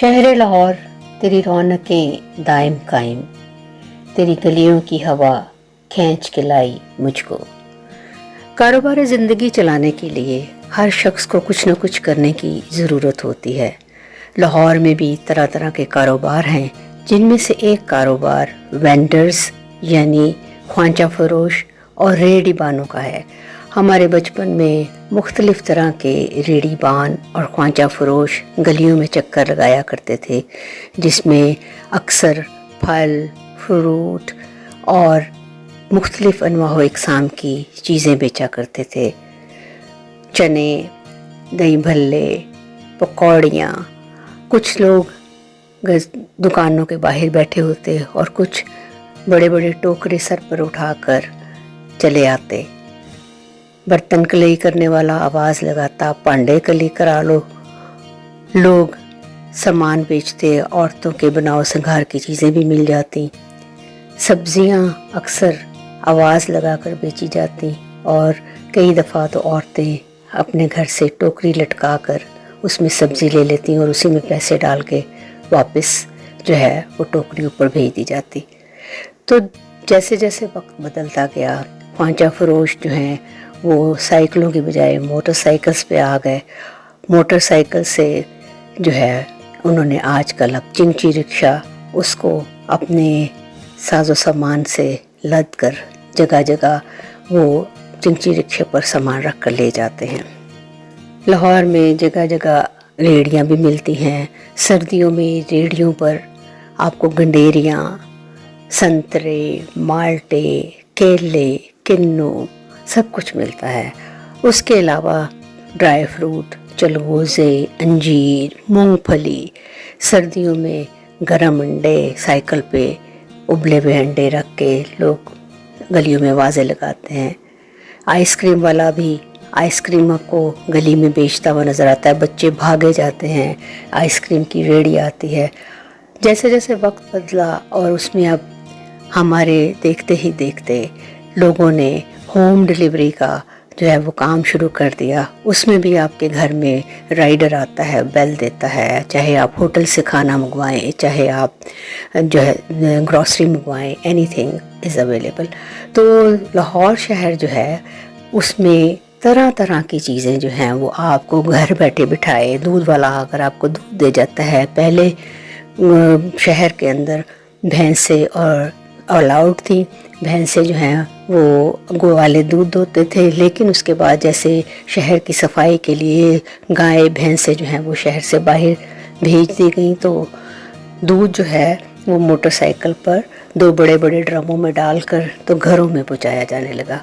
शहर लाहौर तेरी रौनकें दायम कायम, तेरी गलियों की हवा खींच के लाई मुझको। कारोबार ज़िंदगी चलाने के लिए हर शख्स को कुछ न कुछ करने की ज़रूरत होती है। लाहौर में भी तरह तरह के कारोबार हैं, जिनमें से एक कारोबार वेंडर्स यानी ख्वांचा फरोश और रेहड़ी बानों का है। हमारे बचपन में मुख्तलिफ़ तरह के रेहड़ी बान और ख्वांचा फरोश गलियों में चक्कर लगाया करते थे, जिसमें अक्सर फल, फ्रूट और मुख्तलिफ़ अनवाह इक़साम की चीज़ें बेचा करते थे। चने, दही भल्ले, पकौड़ियाँ। कुछ लोग दुकानों के बाहर बैठे होते और कुछ बड़े बड़े टोकरे सर पर उठाकर चले आते। बर्तन कलई करने वाला आवाज़ लगाता, पांडे कली करा लो। लोग सामान बेचते, औरतों के बनाव संघार की चीज़ें भी मिल जाती। सब्जियां अक्सर आवाज़ लगाकर बेची जाती और कई दफ़ा तो औरतें अपने घर से टोकरी लटका कर उसमें सब्ज़ी ले लेती और उसी में पैसे डाल के वापस जो है वो टोकरी ऊपर भेज दी जाती। तो जैसे जैसे वक्त बदलता गया, ख्वांचा फरोश जो हैं वो साइकिलों की बजाय मोटरसाइकिल्स पे आ गए। मोटरसाइकिल से जो है उन्होंने आजकल अब चिंची रिक्शा उसको अपने साजो सामान से लद कर जगह जगह वो चिंची रिक्शे पर सामान रख कर ले जाते हैं। लाहौर में जगह जगह रेहड़ियाँ भी मिलती हैं। सर्दियों में रेहड़ियों पर आपको गंडेरियाँ, संतरे, माल्टे, केले, किन्नू सब कुछ मिलता है। उसके अलावा ड्राई फ्रूट, चलगोज़े, अंजीर, मूंगफली। सर्दियों में गरम अंडे साइकिल पे उबले हुए अंडे रख के लोग गलियों में वाज़े लगाते हैं। आइसक्रीम वाला भी आइसक्रीम को गली में बेचता हुआ नज़र आता है। बच्चे भागे जाते हैं, आइसक्रीम की रेहड़ी आती है। जैसे जैसे वक्त बदला और उसमें अब हमारे देखते ही देखते लोगों ने होम डिलीवरी का जो है वो काम शुरू कर दिया। उसमें भी आपके घर में राइडर आता है, बेल देता है। चाहे आप होटल से खाना मंगवाएं, चाहे आप जो है ग्रॉसरी मंगवाएं, एनीथिंग इज़ अवेलेबल। तो लाहौर शहर जो है उसमें तरह तरह की चीज़ें जो हैं वो आपको घर बैठे बिठाए। दूध वाला आकर आपको दूध दे जाता है। पहले शहर के अंदर भैंसें और अलाउड थी। भैंसें जो हैं वो गौ वाले दूध दोते थे, लेकिन उसके बाद जैसे शहर की सफाई के लिए गाय भैंसें जो हैं वो शहर से बाहर भेज दी गई, तो दूध जो है वो मोटरसाइकिल पर दो बड़े बड़े ड्रमों में डालकर तो घरों में पहुंचाया जाने लगा।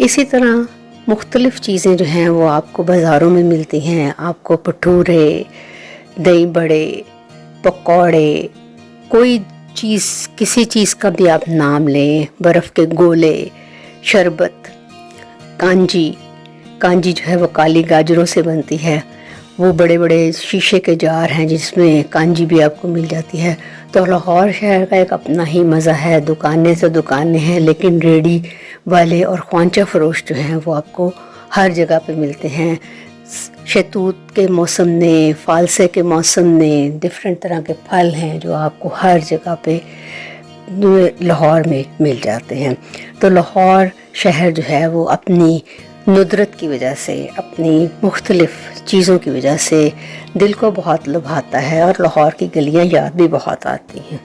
इसी तरह मुख्तलिफ़ चीज़ें जो हैं वो आपको बाज़ारों में मिलती हैं। आपको भटूरे, दही बड़े, पकौड़े, कोई चीज़ किसी चीज़ का भी आप नाम लें, बर्फ़ के गोले, शरबत, कांजी जो है वो काली गाजरों से बनती है। वो बड़े बड़े शीशे के जार हैं जिसमें कांजी भी आपको मिल जाती है। तो लाहौर शहर का एक अपना ही मज़ा है। दुकानें तो दुकानें हैं, लेकिन रेहड़ी वाले और ख्वांचा फरोश जो हैं वो आपको हर जगह पे मिलते हैं। शहतूत के मौसम ने, फालसे के मौसम ने, डिफरेंट तरह के फल हैं जो आपको हर जगह पे लाहौर में मिल जाते हैं। तो लाहौर शहर जो है वो अपनी नुदरत की वजह से, अपनी मुख्तलिफ़ चीज़ों की वजह से दिल को बहुत लुभाता है और लाहौर की गलियां याद भी बहुत आती हैं।